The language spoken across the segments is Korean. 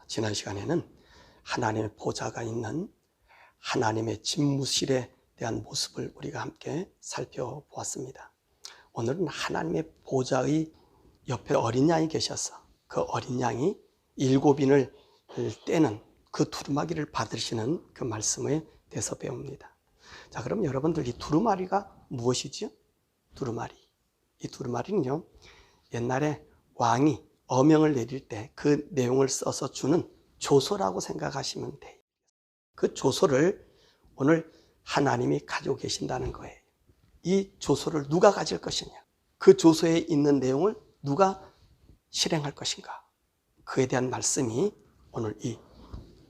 지난 시간에는 하나님의 보좌가 있는 하나님의 집무실에 대한 모습을 우리가 함께 살펴보았습니다. 오늘은 하나님의 보좌의 옆에 어린 양이 계셔서 그 어린 양이 7인을 떼는 그 두루마기를 받으시는 그 말씀에 대해서 배웁니다. 자, 그럼 여러분들 이 두루마리가 무엇이죠? 두루마리. 이 두루마리는요, 옛날에 왕이 어명을 내릴 때 그 내용을 써서 주는 조서라고 생각하시면 돼요. 그 조서를 오늘 하나님이 가지고 계신다는 거예요. 이 조서를 누가 가질 것이냐, 그 조서에 있는 내용을 누가 실행할 것인가, 그에 대한 말씀이 오늘 이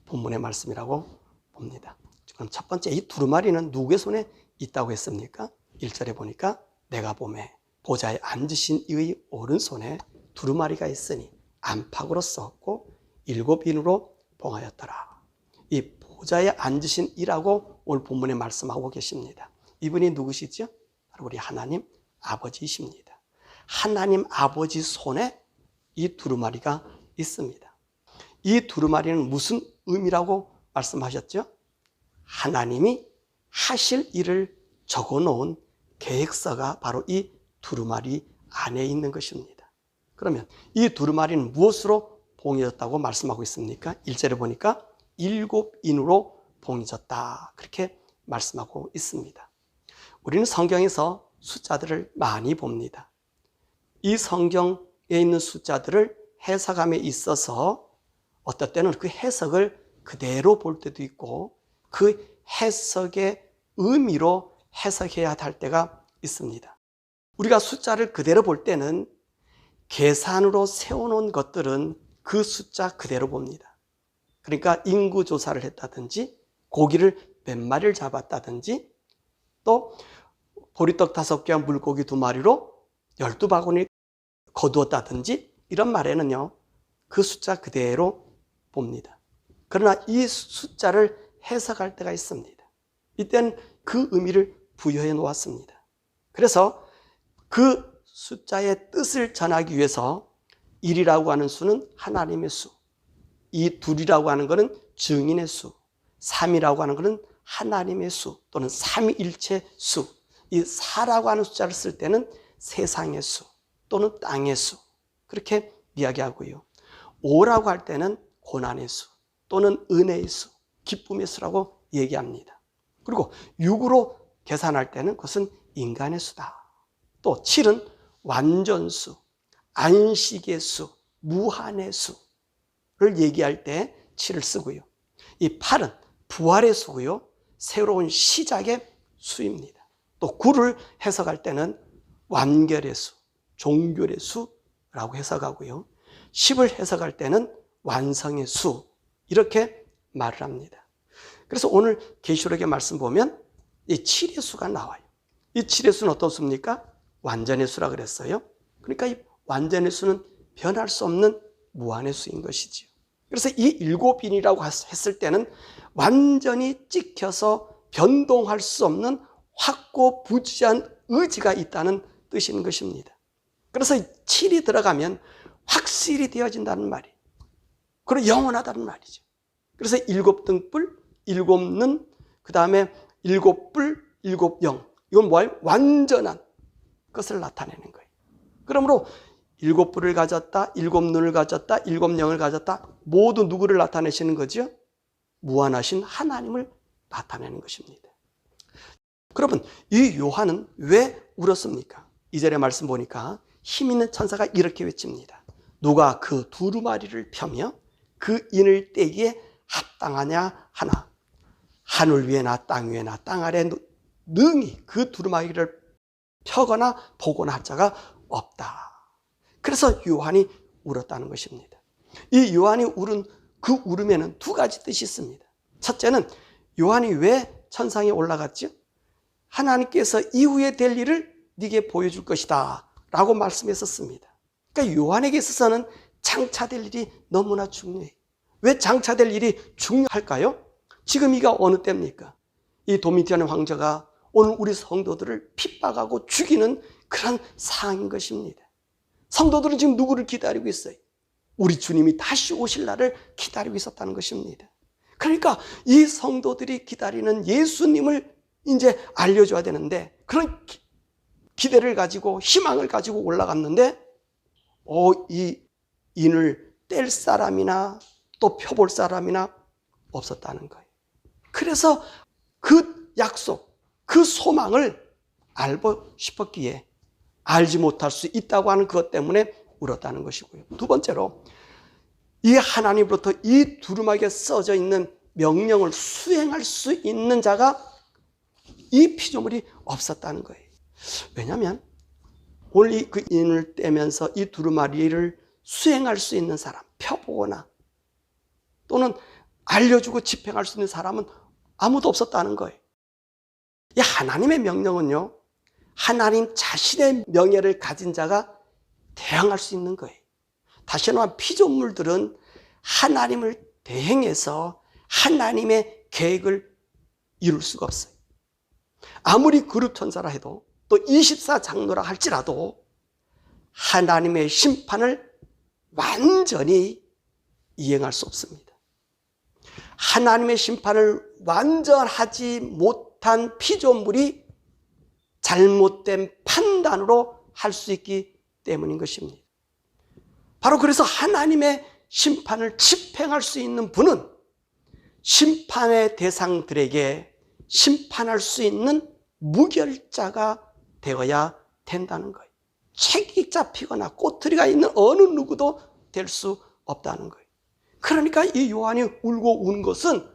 본문의 말씀이라고 봅니다. 그럼 첫 번째, 이 두루마리는 누구의 손에 있다고 했습니까? 1절에 보니까 내가 보매 보좌에 앉으신 이의 오른손에 두루마리가 있으니 안팎으로 썼고 7인으로 봉하였더라. 이 보좌에 앉으신 이라고 오늘 본문에 말씀하고 계십니다. 이분이 누구시죠? 바로 우리 하나님 아버지이십니다. 하나님 아버지 손에 이 두루마리가 있습니다. 이 두루마리는 무슨 의미라고 말씀하셨죠? 하나님이 하실 일을 적어놓은 계획서가 바로 이 두루마리 안에 있는 것입니다. 그러면 이 두루마리는 무엇으로 봉해졌다고 말씀하고 있습니까? 1절에 보니까 7인으로 봉해졌다, 그렇게 말씀하고 있습니다. 우리는 성경에서 숫자들을 많이 봅니다. 이 성경에 있는 숫자들을 해석함에 있어서 어떨 때는 그 해석을 그대로 볼 때도 있고 그 해석의 의미로 해석해야 할 때가 있습니다. 우리가 숫자를 그대로 볼 때는 계산으로 세워놓은 것들은 그 숫자 그대로 봅니다. 그러니까 인구조사를 했다든지 고기를 몇 마리를 잡았다든지 또 보리떡 5개와 물고기 2마리로 12바구니 거두었다든지 이런 말에는요, 그 숫자 그대로 봅니다. 그러나 이 숫자를 해석할 때가 있습니다. 이때는 그 의미를 부여해 놓았습니다. 그래서 그 숫자의 뜻을 전하기 위해서 1이라고 하는 수는 하나님의 수, 이 2이라고 하는 것은 증인의 수, 3이라고 하는 것은 하나님의 수 또는 삼위일체 수, 이 4라고 하는 숫자를 쓸 때는 세상의 수 또는 땅의 수, 그렇게 이야기하고요. 5라고 할 때는 고난의 수 또는 은혜의 수, 기쁨의 수라고 얘기합니다. 그리고 6으로 계산할 때는 그것은 인간의 수다. 또 7은 완전수, 안식의 수, 무한의 수를 얘기할 때 7을 쓰고요. 이 8은 부활의 수고요, 새로운 시작의 수입니다. 또 9를 해석할 때는 완결의 수, 종결의 수라고 해석하고요. 10을 해석할 때는 완성의 수, 이렇게 말을 합니다. 그래서 오늘 계시록의 말씀 보면 이 7의 수가 나와요. 이 7의 수는 어떻습니까? 완전의 수라 그랬어요. 그러니까 이 완전의 수는 변할 수 없는 무한의 수인 것이죠. 그래서 이 7인이라고 했을 때는 완전히 찍혀서 변동할 수 없는 확고부지한 의지가 있다는 뜻인 것입니다. 그래서 7이 들어가면 확실히 되어진다는 말이에요. 그리고 영원하다는 말이죠. 그래서 7등불, 7는, 그 다음에 7불, 7영, 이건 뭐예요? 완전한 것을 나타내는 거예요. 그러므로 7불을 가졌다, 7눈을 가졌다, 7영을 가졌다, 모두 누구를 나타내시는 거죠? 무한하신 하나님을 나타내는 것입니다. 그러면 이 요한은 왜 울었습니까? 2절의 말씀 보니까 힘 있는 천사가 이렇게 외칩니다. 누가 그 두루마리를 펴며 그 인을 떼기에 합당하냐 하나, 하늘 위에나 땅 위에나 땅 아래 능히 그 두루마리를 펴거나 보거나 할 자가 없다. 그래서 요한이 울었다는 것입니다. 이 요한이 울은 그 울음에는 2가지 뜻이 있습니다. 첫째는 요한이 왜 천상에 올라갔죠? 하나님께서 이후에 될 일을 네게 보여줄 것이다 라고 말씀했었습니다. 그러니까 요한에게 있어서는 장차될 일이 너무나 중요해요. 왜 장차될 일이 중요할까요? 지금 이가 어느 때입니까? 이 도미티안 황제가 오늘 우리 성도들을 핍박하고 죽이는 그런 상황인 것입니다. 성도들은 지금 누구를 기다리고 있어요? 우리 주님이 다시 오실 날을 기다리고 있었다는 것입니다. 그러니까 이 성도들이 기다리는 예수님을 이제 알려줘야 되는데, 그런 기대를 가지고 희망을 가지고 올라갔는데 이 인을 뗄 사람이나 또 펴볼 사람이나 없었다는 거예요. 그래서 그 약속, 그 소망을 알고 싶었기에 알지 못할 수 있다고 하는 그것 때문에 울었다는 것이고요. 두 번째로, 이 하나님으로부터 이 두루마리에 써져 있는 명령을 수행할 수 있는 자가 이 피조물이 없었다는 거예요. 왜냐하면 오늘 그 인을 떼면서 이 두루마리를 수행할 수 있는 사람, 펴보거나 또는 알려주고 집행할 수 있는 사람은 아무도 없었다는 거예요. 이 하나님의 명령은요, 하나님 자신의 명예를 가진 자가 대항할 수 있는 거예요. 다시 말하면 피조물들은 하나님을 대행해서 하나님의 계획을 이룰 수가 없어요. 아무리 그룹 천사라 해도, 또 24장로라 할지라도 하나님의 심판을 완전히 이행할 수 없습니다. 하나님의 심판을 완전하지 못한 피조물이 잘못된 판단으로 할 수 있기 때문인 것입니다. 바로 그래서 하나님의 심판을 집행할 수 있는 분은 심판의 대상들에게 심판할 수 있는 무결자가 되어야 된다는 거예요. 책이 잡히거나 꼬투리가 있는 어느 누구도 될 수 없다는 거예요. 그러니까 이 요한이 울고 운 것은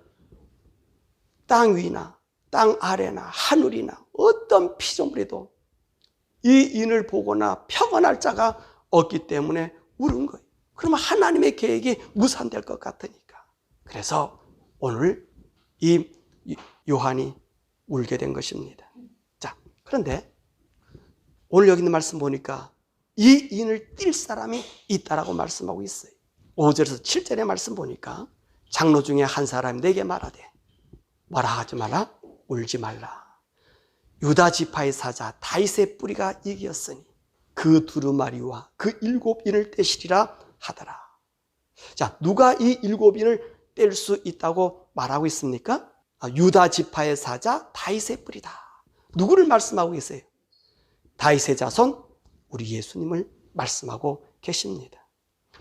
땅 위나 땅 아래나 하늘이나 어떤 피조물에도 이 인을 보거나 펴거나 할 자가 없기 때문에 울은 거예요. 그러면 하나님의 계획이 무산될 것 같으니까. 그래서 오늘 이 요한이 울게 된 것입니다. 자, 그런데 오늘 여기 있는 말씀 보니까 이 인을 띨 사람이 있다라고 말씀하고 있어요. 5절에서 7절의 말씀 보니까 장로 중에 한 사람이 내게 말하되 뭐라 하지 마라, 울지 말라. 유다 지파의 사자 다윗의 뿌리가 이기었으니 그 두루마리와 그 7인을 떼시리라 하더라. 자, 누가 이 7인을 뗄 수 있다고 말하고 있습니까? 유다 지파의 사자 다윗의 뿌리다. 누구를 말씀하고 계세요? 다윗의 자손 우리 예수님을 말씀하고 계십니다.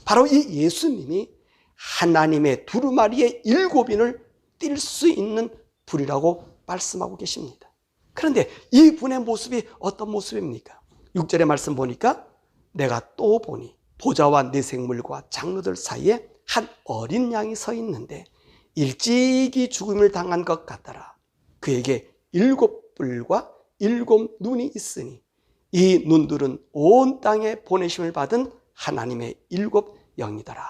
바로 이 예수님이 하나님의 두루마리의 7인을 뗄 수 있는 분이라고 말씀하고 계십니다. 그런데 이 분의 모습이 어떤 모습입니까? 6절의 말씀 보니까 내가 또 보니 보좌와 내생물과 장로들 사이에 한 어린 양이 서 있는데 일찍이 죽음을 당한 것 같더라. 그에게 7뿔과 7눈이 있으니 이 눈들은 온 땅에 보내심을 받은 하나님의 7영이더라.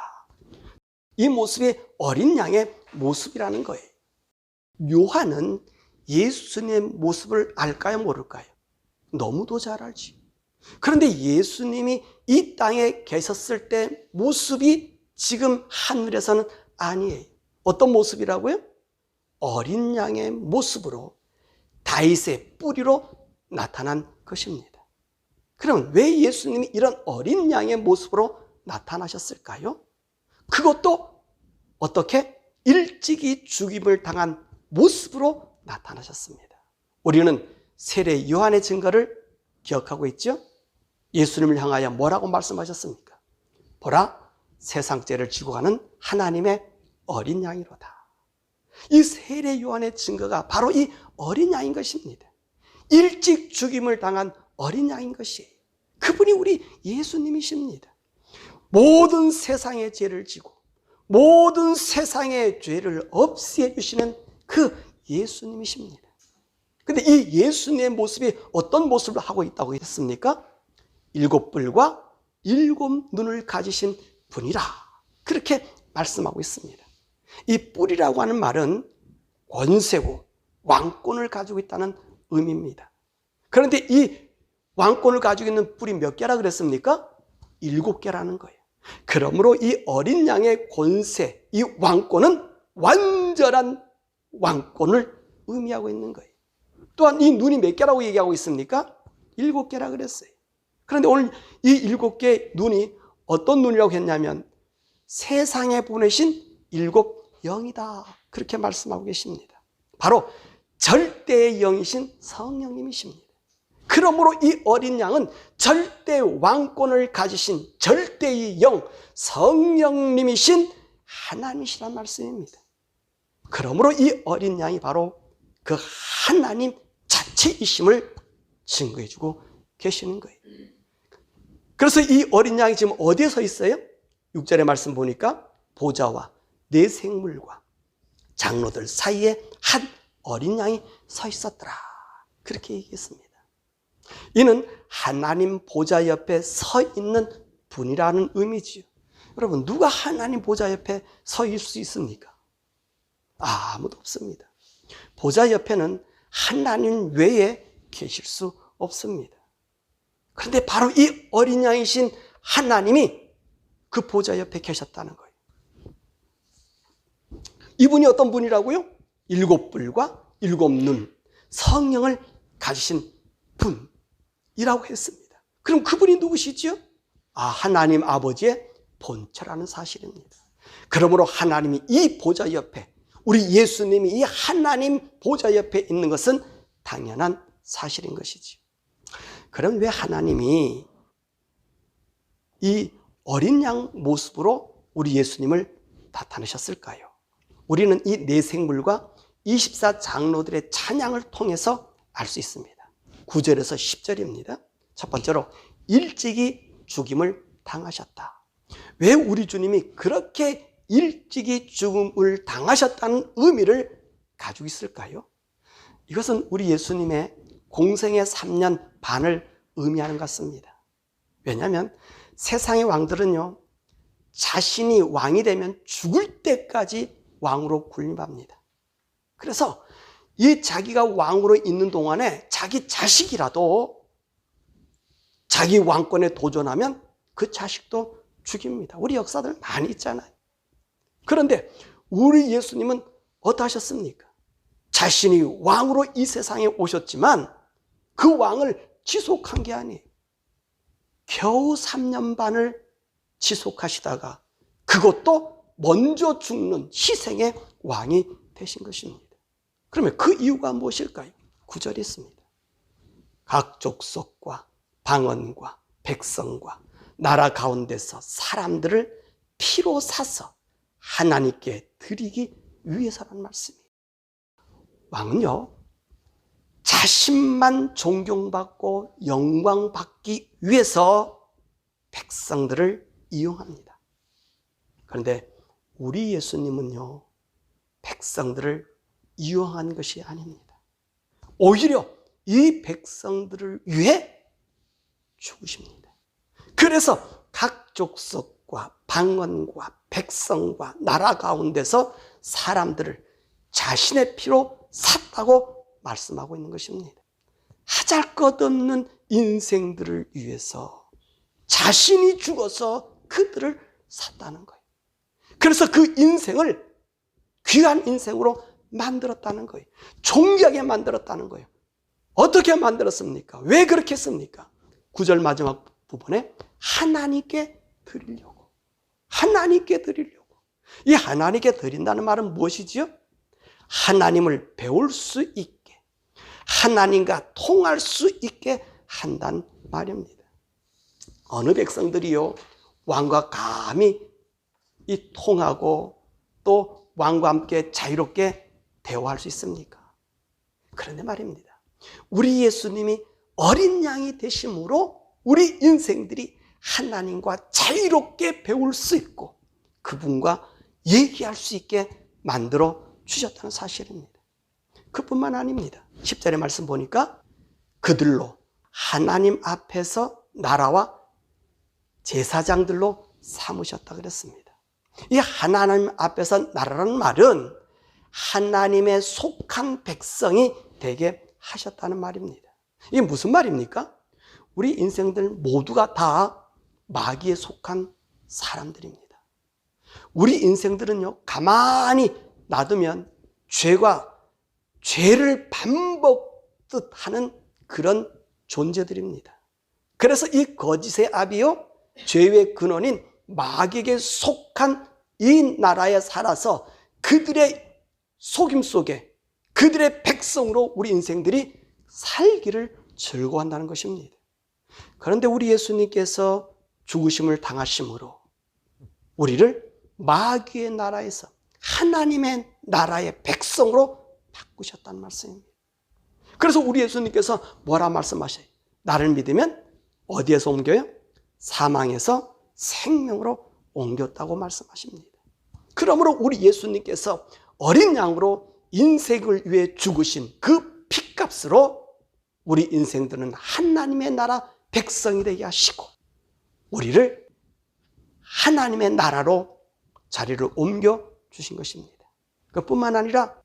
이 모습이 어린 양의 모습이라는 거예요. 요한은 예수님의 모습을 알까요, 모를까요? 너무도 잘 알지. 그런데 예수님이 이 땅에 계셨을 때 모습이 지금 하늘에서는 아니에요. 어떤 모습이라고요? 어린 양의 모습으로 다윗의 뿌리로 나타난 것입니다. 그럼 왜 예수님이 이런 어린 양의 모습으로 나타나셨을까요? 그것도 어떻게? 일찍이 죽임을 당한 모습으로 나타나셨습니다. 우리는 세례 요한의 증거를 기억하고 있죠? 예수님을 향하여 뭐라고 말씀하셨습니까? 보라, 세상 죄를 지고 가는 하나님의 어린 양이로다. 이 세례 요한의 증거가 바로 이 어린 양인 것입니다. 일찍 죽임을 당한 어린 양인 것이에요. 그분이 우리 예수님이십니다. 모든 세상의 죄를 지고 모든 세상의 죄를 없애 주시는 그 예수님이십니다. 그런데 이 예수님의 모습이 어떤 모습을 하고 있다고 했습니까? 7뿔과 7눈을 가지신 분이라, 그렇게 말씀하고 있습니다. 이 뿔이라고 하는 말은 권세고 왕권을 가지고 있다는 의미입니다. 그런데 이 왕권을 가지고 있는 뿔이 몇 개라 그랬습니까? 7개라는 거예요. 그러므로 이 어린 양의 권세, 이 왕권은 완전한 왕권을 의미하고 있는 거예요. 또한 이 눈이 몇 개라고 얘기하고 있습니까? 7개라 그랬어요. 그런데 오늘 이 7개의 눈이 어떤 눈이라고 했냐면 세상에 보내신 일곱 영이다. 그렇게 말씀하고 계십니다. 바로 절대의 영이신 성령님이십니다. 그러므로 이 어린 양은 절대 왕권을 가지신 절대의 영, 성령님이신 하나님이시란 말씀입니다. 그러므로 이 어린 양이 바로 그 하나님 자체이심을 증거해주고 계시는 거예요. 그래서 이 어린 양이 지금 어디에 서 있어요? 6절의 말씀 보니까 보좌와 네 생물과 장로들 사이에 한 어린 양이 서 있었더라. 그렇게 얘기했습니다. 이는 하나님 보좌 옆에 서 있는 분이라는 의미지요. 여러분, 누가 하나님 보좌 옆에 서 있을 수 있습니까? 아무도 없습니다. 보좌 옆에는 하나님 외에 계실 수 없습니다. 그런데 바로 이 어린 양이신 하나님이 그 보좌 옆에 계셨다는 거예요. 이분이 어떤 분이라고요? 일곱 뿔과 일곱 눈, 성령을 가지신 분이라고 했습니다. 그럼 그분이 누구시죠? 하나님 아버지의 본체라는 사실입니다. 그러므로 하나님이 이 보좌 옆에, 우리 예수님이 이 하나님 보좌 옆에 있는 것은 당연한 사실인 것이죠. 그럼 왜 하나님이 이 어린 양 모습으로 우리 예수님을 나타내셨을까요? 우리는 이 네 생물과 24장로들의 찬양을 통해서 알 수 있습니다. 9절에서 10절입니다. 첫 번째로 일찍이 죽임을 당하셨다. 왜 우리 주님이 그렇게 일찍이 죽음을 당하셨다는 의미를 가지고 있을까요? 이것은 우리 예수님의 공생의 3년 반을 의미하는 것 같습니다. 왜냐하면 세상의 왕들은요, 자신이 왕이 되면 죽을 때까지 왕으로 군림합니다. 그래서 이 자기가 왕으로 있는 동안에 자기 자식이라도 자기 왕권에 도전하면 그 자식도 죽입니다. 우리 역사들 많이 있잖아요. 그런데 우리 예수님은 어떠하셨습니까? 자신이 왕으로 이 세상에 오셨지만 그 왕을 지속한 게 아니에요. 겨우 3년 반을 지속하시다가 그것도 먼저 죽는 희생의 왕이 되신 것입니다. 그러면 그 이유가 무엇일까요? 9절에 있습니다. 각 족속과 방언과 백성과 나라 가운데서 사람들을 피로 사서 하나님께 드리기 위해서라는 말씀이에요. 왕은요, 자신만 존경받고 영광받기 위해서 백성들을 이용합니다. 그런데 우리 예수님은요, 백성들을 이용한 것이 아닙니다. 오히려 이 백성들을 위해 죽으십니다. 그래서 각 족속과 방언과 백성과 나라 가운데서 사람들을 자신의 피로 샀다고 말씀하고 있는 것입니다. 하잘것없는 인생들을 위해서 자신이 죽어서 그들을 샀다는 거예요. 그래서 그 인생을 귀한 인생으로 만들었다는 거예요. 존귀하게 만들었다는 거예요. 어떻게 만들었습니까? 왜 그렇게 했습니까? 9절 마지막 부분에 하나님께 드리려고. 하나님께 드리려고. 이 하나님께 드린다는 말은 무엇이지요? 하나님을 배울 수 있게, 하나님과 통할 수 있게 한다는 말입니다. 어느 백성들이요, 왕과 감히 이 통하고 또 왕과 함께 자유롭게 대화할 수 있습니까? 그런데 말입니다. 우리 예수님이 어린 양이 되심으로 우리 인생들이 하나님과 자유롭게 배울 수 있고 그분과 얘기할 수 있게 만들어 주셨다는 사실입니다. 그뿐만 아닙니다. 10절의 말씀 보니까 그들로 하나님 앞에서 나라와 제사장들로 삼으셨다 그랬습니다. 이 하나님 앞에서 나라라는 말은 하나님의 속한 백성이 되게 하셨다는 말입니다. 이게 무슨 말입니까? 우리 인생들 모두가 다 마귀에 속한 사람들입니다. 우리 인생들은요, 가만히 놔두면 죄를 반복듯 하는 그런 존재들입니다. 그래서 이 거짓의 아비요, 죄의 근원인 마귀에게 속한 이 나라에 살아서 그들의 속임 속에 그들의 백성으로 우리 인생들이 살기를 즐거워한다는 것입니다. 그런데 우리 예수님께서 죽으심을 당하심으로 우리를 마귀의 나라에서 하나님의 나라의 백성으로 바꾸셨다는 말씀입니다. 그래서 우리 예수님께서 뭐라 말씀하셔요? 나를 믿으면 어디에서 옮겨요? 사망에서 생명으로 옮겼다고 말씀하십니다. 그러므로 우리 예수님께서 어린 양으로 인생을 위해 죽으신 그 핏값으로 우리 인생들은 하나님의 나라 백성이 되게 하시고 우리를 하나님의 나라로 자리를 옮겨 주신 것입니다. 그뿐만 아니라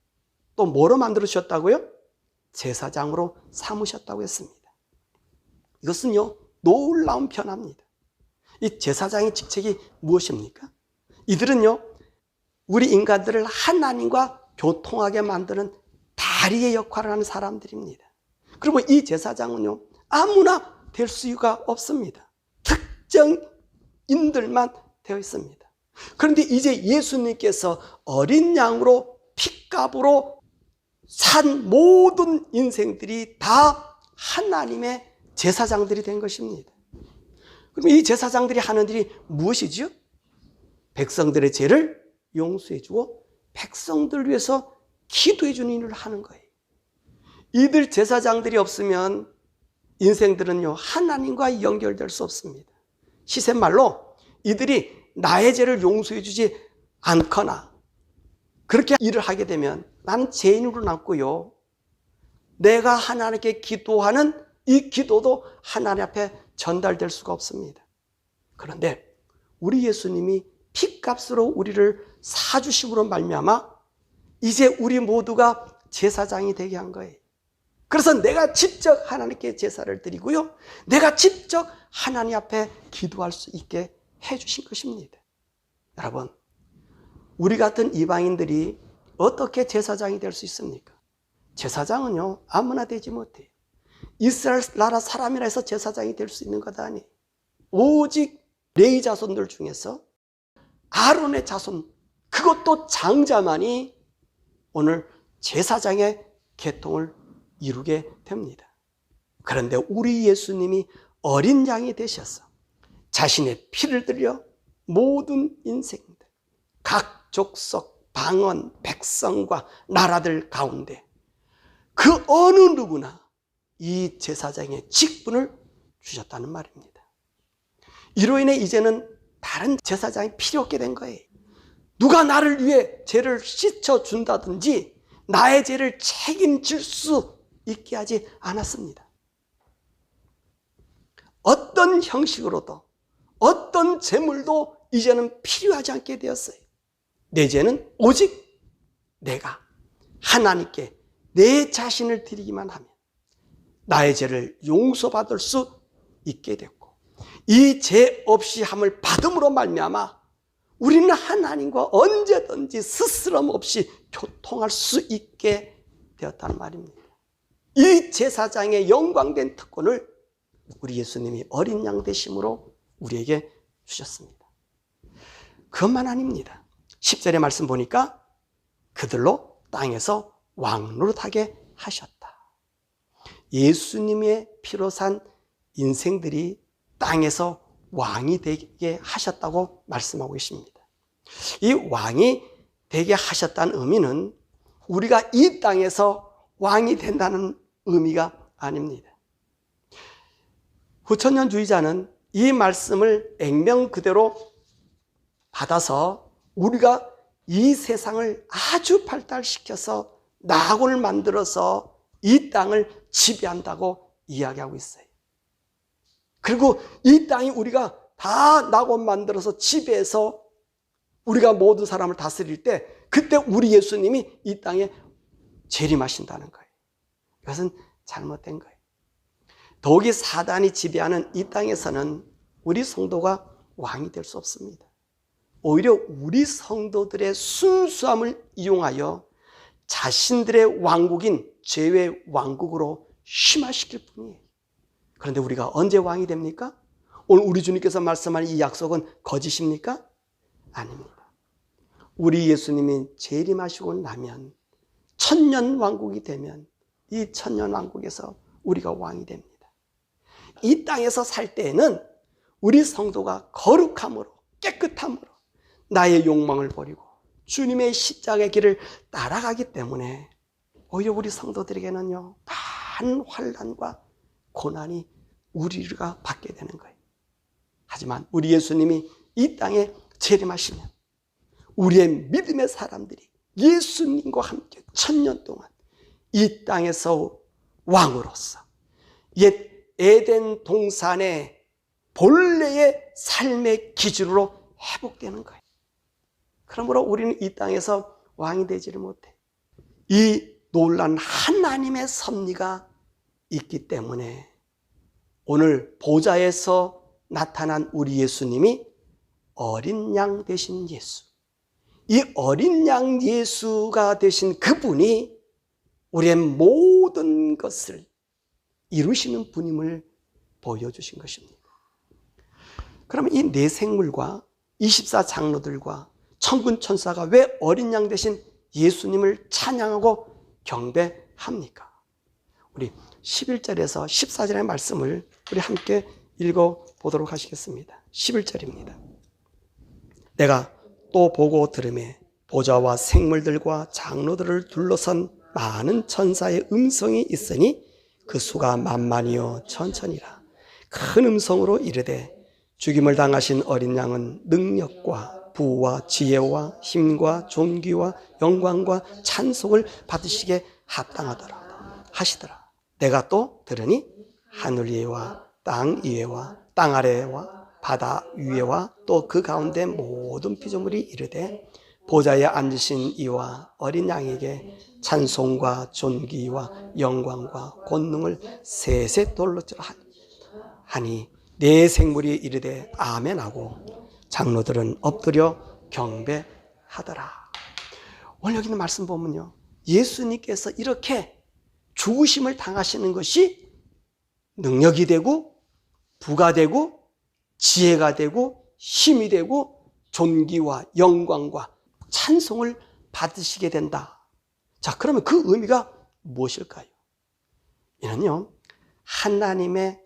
또 뭐로 만들으셨다고요? 제사장으로 삼으셨다고 했습니다. 이것은요, 놀라운 변화입니다. 이 제사장의 직책이 무엇입니까? 이들은요, 우리 인간들을 하나님과 교통하게 만드는 다리의 역할을 하는 사람들입니다. 그리고 이 제사장은요, 아무나 될 수가 없습니다. 특정인들만 되어 있습니다. 그런데 이제 예수님께서 어린 양으로 핏값으로 산 모든 인생들이 다 하나님의 제사장들이 된 것입니다. 그럼 이 제사장들이 하는 일이 무엇이죠? 백성들의 죄를 용서해주고 백성들을 위해서 기도해주는 일을 하는 거예요. 이들 제사장들이 없으면 인생들은요, 하나님과 연결될 수 없습니다. 시샘말로 이들이 나의 죄를 용서해주지 않거나 그렇게 일을 하게 되면 나는 죄인으로 남고요, 내가 하나님께 기도하는 이 기도도 하나님 앞에 전달될 수가 없습니다. 그런데 우리 예수님이 핏값으로 우리를 사주심으로 말미암아 이제 우리 모두가 제사장이 되게 한 거예요. 그래서 내가 직접 하나님께 제사를 드리고요, 내가 직접 하나님 앞에 기도할 수 있게 해주신 것입니다. 여러분, 우리 같은 이방인들이 어떻게 제사장이 될 수 있습니까? 제사장은요, 아무나 되지 못해요. 이스라엘 나라 사람이라 해서 제사장이 될 수 있는 것 아니에요. 오직 레위 자손들 중에서 아론의 자손, 그것도 장자만이 오늘 제사장의 계통을 이루게 됩니다. 그런데 우리 예수님이 어린 양이 되셔서 자신의 피를 들여 모든 인생들, 각 족속, 방언, 백성과 나라들 가운데 그 어느 누구나 이 제사장의 직분을 주셨다는 말입니다. 이로 인해 이제는 다른 제사장이 필요 없게 된 거예요. 누가 나를 위해 죄를 씻어준다든지 나의 죄를 책임질 수 있게 하지 않았습니다. 어떤 형식으로도 어떤 제물도 이제는 필요하지 않게 되었어요. 내 죄는 오직 내가 하나님께 내 자신을 드리기만 하면 나의 죄를 용서받을 수 있게 됐고, 이 죄 없이 함을 받음으로 말미암아 우리는 하나님과 언제든지 스스럼 없이 교통할 수 있게 되었단 말입니다. 이 제사장의 영광된 특권을 우리 예수님이 어린 양 되심으로 우리에게 주셨습니다. 그것만 아닙니다. 10절의 말씀 보니까 그들로 땅에서 왕노릇하게 하셨다. 예수님의 피로 산 인생들이 땅에서 왕이 되게 하셨다고 말씀하고 계십니다. 이 왕이 되게 하셨다는 의미는 우리가 이 땅에서 왕이 된다는 의미가 아닙니다. 후천년주의자는 이 말씀을 액면 그대로 받아서 우리가 이 세상을 아주 발달시켜서 낙원을 만들어서 이 땅을 지배한다고 이야기하고 있어요. 그리고 이 땅이 우리가 다 낙원 만들어서 지배해서 우리가 모든 사람을 다스릴 때 그때 우리 예수님이 이 땅에 재림하신다는 거예요. 이것은 잘못된 거예요. 더욱이 사단이 지배하는 이 땅에서는 우리 성도가 왕이 될 수 없습니다. 오히려 우리 성도들의 순수함을 이용하여 자신들의 왕국인 죄의 왕국으로 심화시킬 뿐이에요. 그런데 우리가 언제 왕이 됩니까? 오늘 우리 주님께서 말씀한 이 약속은 거짓입니까? 아닙니다. 우리 예수님이 재림하시고 나면 천년왕국이 되면 이 천년왕국에서 우리가 왕이 됩니다. 이 땅에서 살 때에는 우리 성도가 거룩함으로 깨끗함으로 나의 욕망을 버리고 주님의 십자가의 길을 따라가기 때문에 오히려 우리 성도들에게는요, 많은 환난과 고난이 우리가 받게 되는 거예요. 하지만 우리 예수님이 이 땅에 재림하시면 우리의 믿음의 사람들이 예수님과 함께 천년 동안 이 땅에서 왕으로서 옛 에덴 동산의 본래의 삶의 기준으로 회복되는 거예요. 그러므로 우리는 이 땅에서 왕이 되지를 못해. 이 놀란 하나님의 섭리가 있기 때문에 오늘 보좌에서 나타난 우리 예수님이 어린 양 되신 예수, 이 어린 양 예수가 되신 그분이 우리의 모든 것을 이루시는 분임을 보여주신 것입니다. 그러면 이 네 생물과 24장로들과 천군 천사가 왜 어린 양 되신 예수님을 찬양하고 경배합니까? 우리 11절에서 14절의 말씀을 우리 함께 읽어보도록 하시겠습니다. 11절입니다. 내가 또 보고 들으매 보좌와 생물들과 장로들을 둘러선 많은 천사의 음성이 있으니 그 수가 만만이요 천천이라. 큰 음성으로 이르되 죽임을 당하신 어린 양은 능력과 부와 지혜와 힘과 존귀와 영광과 찬송을 받으시게 합당하더라 하시더라. 내가 또 들으니 하늘 위에와 땅 위에와 땅 아래와 바다 위에와 또 그 가운데 모든 피조물이 이르되 보좌에 앉으신 이와 어린 양에게 찬송과 존귀와 영광과 권능을 세세 돌려주라 하니 네 생물이 이르되 아멘하고 장로들은 엎드려 경배하더라. 오늘 여기 있는 말씀 보면요, 예수님께서 이렇게 죽으심을 당하시는 것이 능력이 되고 부가 되고 지혜가 되고 힘이 되고 존귀와 영광과 찬송을 받으시게 된다. 자, 그러면 그 의미가 무엇일까요? 이는요, 하나님의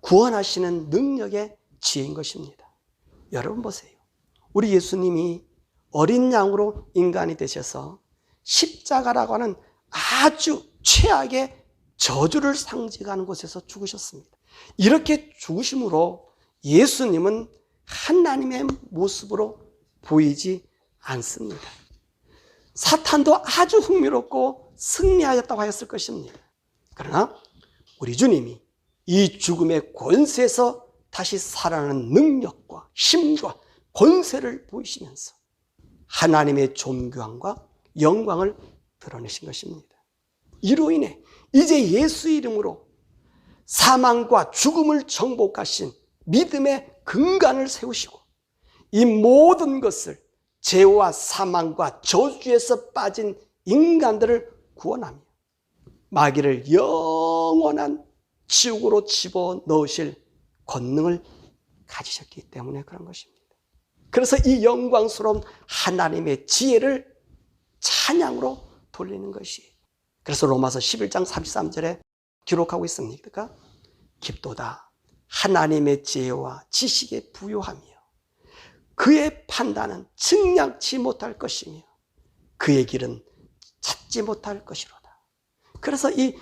구원하시는 능력의 지혜인 것입니다. 여러분 보세요. 우리 예수님이 어린 양으로 인간이 되셔서 십자가라고 하는 아주 최악의 저주를 상징하는 곳에서 죽으셨습니다. 이렇게 죽으심으로 예수님은 하나님의 모습으로 보이지 않습니다. 사탄도 아주 흥미롭고 승리하였다고 하였을 것입니다. 그러나 우리 주님이 이 죽음의 권세에서 다시 살아나는 능력과 힘과 권세를 보이시면서 하나님의 존귀함과 영광을 드러내신 것입니다. 이로 인해 이제 예수 이름으로 사망과 죽음을 정복하신 믿음의 근간을 세우시고 이 모든 것을 죄와 사망과 저주에서 빠진 인간들을 구원하며 마귀를 영원한 지옥으로 집어넣으실 권능을 가지셨기 때문에 그런 것입니다. 그래서 이 영광스러운 하나님의 지혜를 찬양으로 돌리는 것이, 그래서 로마서 11장 33절에 기록하고 있습니까? 깊도다 하나님의 지혜와 지식에 부요하며 그의 판단은 측량치 못할 것이며 그의 길은 찾지 못할 것이로다. 그래서 이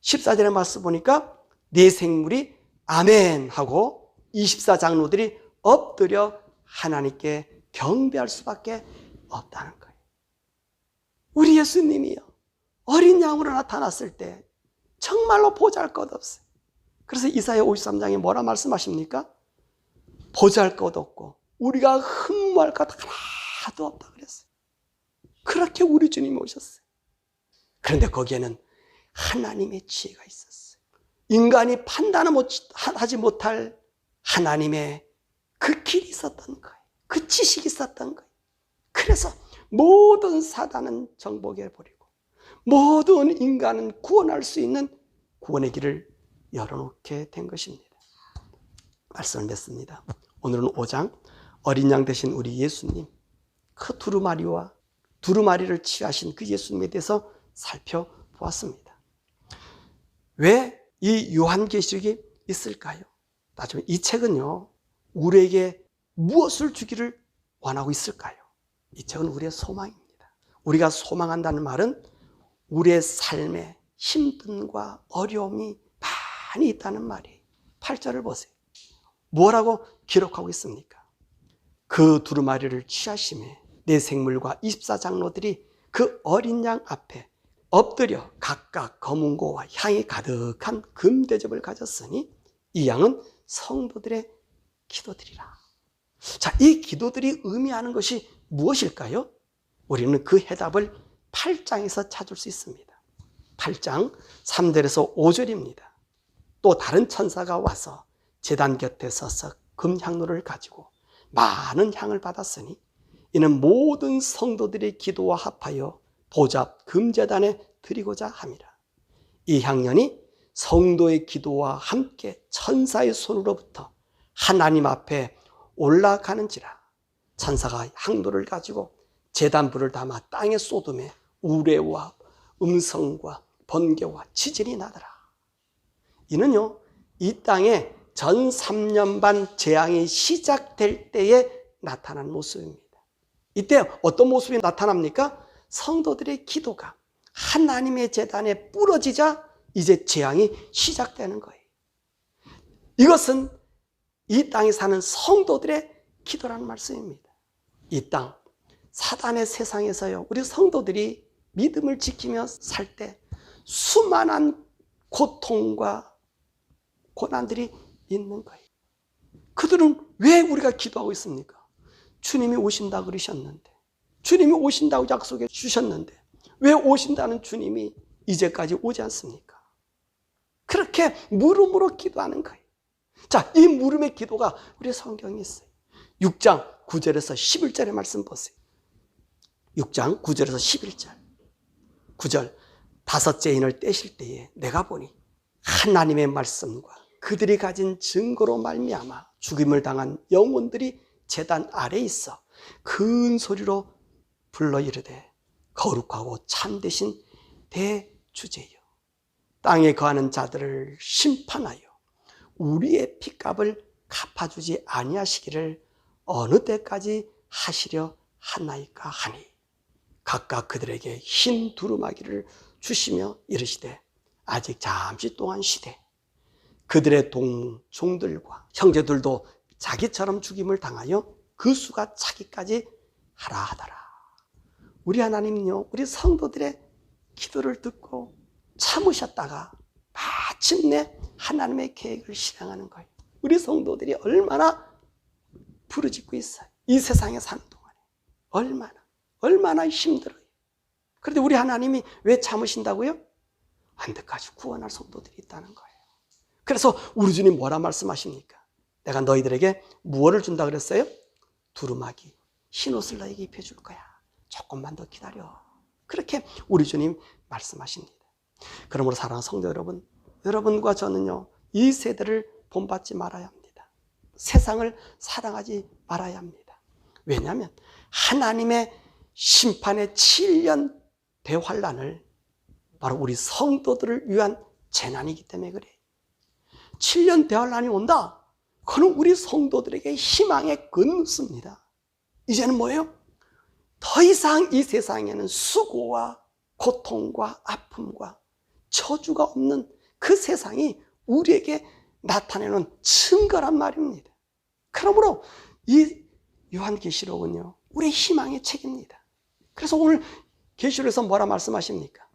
14절의 말씀 보니까 네 생물이 아멘 하고 24장로들이 엎드려 하나님께 경배할 수밖에 없다는 거예요. 우리 예수님이요, 어린 양으로 나타났을 때 정말로 보잘것없어요. 그래서 이사야 53장에 뭐라 말씀하십니까? 보잘것 없고 우리가 흠모할 것 하나도 없다 그랬어요. 그렇게 우리 주님이 오셨어요. 그런데 거기에는 하나님의 지혜가 있었어요. 인간이 판단하지 못할 하나님의 그 길이 있었던 거예요. 그 지식이 있었던 거예요. 그래서 모든 사단은 정복해 버리고 모든 인간은 구원할 수 있는 구원의 길을 열어놓게 된 것입니다. 말씀을 맺습니다. 오늘은 5장 어린 양 되신 우리 예수님, 그 두루마리를 취하신 그 예수님에 대해서 살펴보았습니다. 왜 이 요한계시록이 있을까요? 나중에 이 책은요, 우리에게 무엇을 주기를 원하고 있을까요? 이 책은 우리의 소망입니다. 우리가 소망한다는 말은 우리의 삶에 힘듦과 어려움이 많이 있다는 말이에요. 8절을 보세요. 뭐라고 기록하고 있습니까? 그 두루마리를 취하심에 내 생물과 24장로들이 그 어린 양 앞에 엎드려 각각 검은고와 향이 가득한 금대접을 가졌으니 이 양은 성도들의 기도들이라. 자, 이 기도들이 의미하는 것이 무엇일까요? 우리는 그 해답을 8장에서 찾을 수 있습니다. 8장 3절에서 5절입니다. 또 다른 천사가 와서 제단 곁에 서서 금향로를 가지고 많은 향을 받았으니 이는 모든 성도들의 기도와 합하여 보좌 금제단에 드리고자 함이라. 이 향연이 성도의 기도와 함께 천사의 손으로부터 하나님 앞에 올라가는지라. 천사가 향로를 가지고 제단불을 담아 땅에 쏟음에 우레와 음성과 번개와 지진이 나더라. 이는요, 이 땅에 전 3년 반 재앙이 시작될 때에 나타난 모습입니다. 이때 어떤 모습이 나타납니까? 성도들의 기도가 하나님의 제단에 부러지자 이제 재앙이 시작되는 거예요. 이것은 이 땅에 사는 성도들의 기도라는 말씀입니다. 이 땅, 사단의 세상에서요, 우리 성도들이 믿음을 지키며 살 때 수많은 고통과 고난들이 있는 거예요. 그들은 왜 우리가 기도하고 있습니까? 주님이 오신다고 그러셨는데, 주님이 오신다고 약속해 주셨는데 왜 오신다는 주님이 이제까지 오지 않습니까? 그렇게 물음으로 기도하는 거예요. 자, 이 물음의 기도가 우리 성경에 있어요. 6장 9절에서 11절의 말씀 보세요. 6장 9절에서 11절. 9절, 다섯째 인을 떼실 때에 내가 보니 하나님의 말씀과 그들이 가진 증거로 말미암아 죽임을 당한 영혼들이 제단 아래에 있어 큰 소리로 불러 이르되 거룩하고 참되신 대주제여, 땅에 거하는 자들을 심판하여 우리의 핏값을 갚아주지 아니하시기를 어느 때까지 하시려 하나이까 하니 각각 그들에게 흰 두루마기를 주시며 이르시되 아직 잠시 동안 쉬되 그들의 종들과 형제들도 자기처럼 죽임을 당하여 그 수가 차기까지 하라 하더라. 우리 하나님은요, 우리 성도들의 기도를 듣고 참으셨다가 마침내 하나님의 계획을 실행하는 거예요. 우리 성도들이 얼마나 부르짖고 있어요. 이 세상에 사는 동안에 얼마나 힘들어요. 그런데 우리 하나님이 왜 참으신다고요? 언제까지 구원할 성도들이 있다는 거예요. 그래서 우리 주님 뭐라 말씀하십니까? 내가 너희들에게 무엇을 준다 그랬어요? 두루마기, 흰옷을 너에게 입혀줄 거야. 조금만 더 기다려. 그렇게 우리 주님 말씀하십니다. 그러므로 사랑하는 성도 여러분, 여러분과 저는요, 이 세대를 본받지 말아야 합니다. 세상을 사랑하지 말아야 합니다. 왜냐하면 하나님의 심판의 7년 대환란을 바로 우리 성도들을 위한 재난이기 때문에 그래요. 7년 대환란이 온다. 그건 우리 성도들에게 희망의 근무입니다. 이제는 뭐예요? 더 이상 이 세상에는 수고와 고통과 아픔과 저주가 없는 그 세상이 우리에게 나타내는 증거란 말입니다. 그러므로 이 요한계시록은요, 우리의 희망의 책입니다. 그래서 오늘 계시록에서 뭐라 말씀하십니까?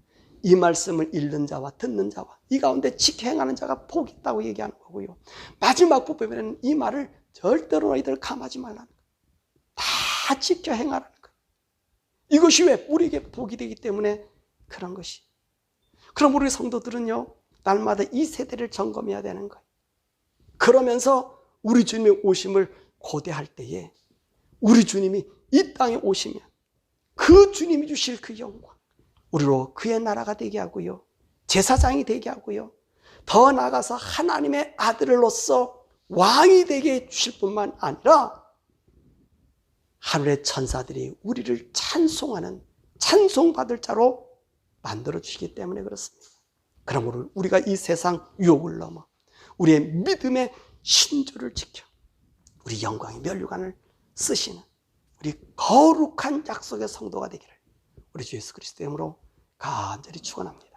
이 말씀을 읽는 자와 듣는 자와 이 가운데 지켜 행하는 자가 복이 있다고 얘기하는 거고요. 마지막 부분에는 이 말을 절대로 너희들 감하지 말라는 거예요. 다 지켜 행하라는 거예요. 이것이 왜 우리에게 복이 되기 때문에 그런 것이. 그럼 우리 성도들은요, 날마다 이 세대를 점검해야 되는 거예요. 그러면서 우리 주님의 오심을 고대할 때에 우리 주님이 이 땅에 오시면 그 주님이 주실 그 영광, 우리로 그의 나라가 되게 하고요, 제사장이 되게 하고요, 더 나아가서 하나님의 아들로서 왕이 되게 해주실 뿐만 아니라 하늘의 천사들이 우리를 찬송하는 찬송받을 자로 만들어 주시기 때문에 그렇습니다. 그러므로 우리가 이 세상 유혹을 넘어 우리의 믿음의 신조를 지켜 우리 영광의 면류관을 쓰시는 우리 거룩한 약속의 성도가 되기를 우리 주 예수 그리스도의 이름으로 간절히 축원합니다.